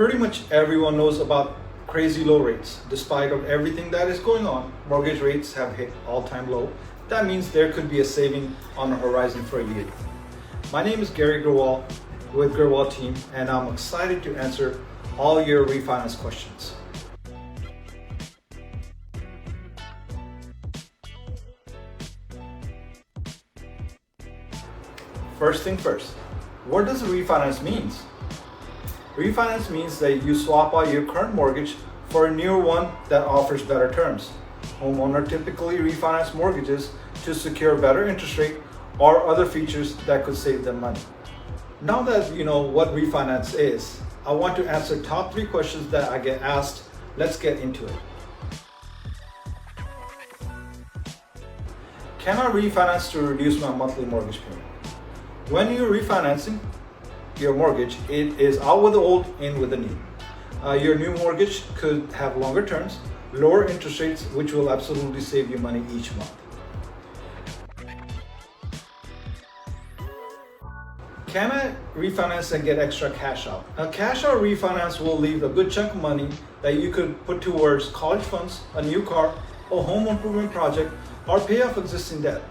Pretty much everyone knows about crazy low rates. Despite of everything that is going on, mortgage rates have hit all-time low. That means there could be a saving on the horizon for you. My name is Gary Gurwal with Gurwal Team, and I'm excited to answer all your refinance questions. First thing first, what does refinance mean? Refinance means that you swap out your current mortgage for a newer one that offers better terms. Homeowners typically refinance mortgages to secure better interest rate or other features that could save them money. Now that you know what refinance is, I want to answer top 3 questions that I get asked. Let's get into it. Can I refinance to reduce my monthly mortgage payment? When you're refinancing your mortgage, it is out with the old, in with the new. Your new mortgage could have longer terms, lower interest rates, which will absolutely save you money each month. Can I refinance and get extra cash out? A cash out refinance will leave a good chunk of money that you could put towards college funds, a new car, a home improvement project, or pay off existing debt.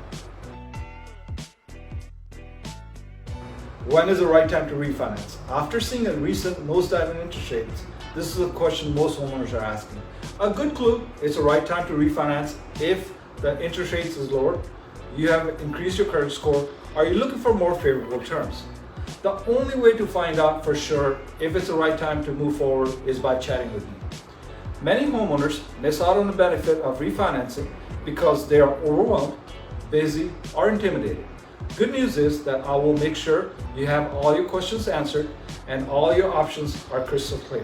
When is the right time to refinance? After seeing a recent nosedive in interest rates, this is a question most homeowners are asking. A good clue, it's the right time to refinance if the interest rates is lower, you have increased your credit score, or you're looking for more favorable terms. The only way to find out for sure if it's the right time to move forward is by chatting with me. Many homeowners miss out on the benefit of refinancing because they are overwhelmed, busy, or intimidated. Good news is that I will make sure you have all your questions answered and all your options are crystal clear.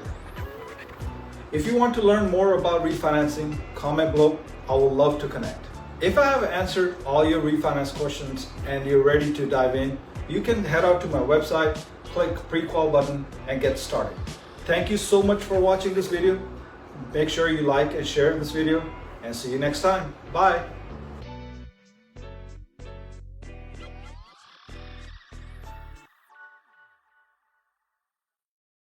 If you want to learn more about refinancing, comment below. I would love to connect. If I have answered all your refinance questions and you're ready to dive in, you can head out to my website, click pre-qual button and get started. Thank you so much for watching this video. Make sure you like and share this video and see you next time. Bye.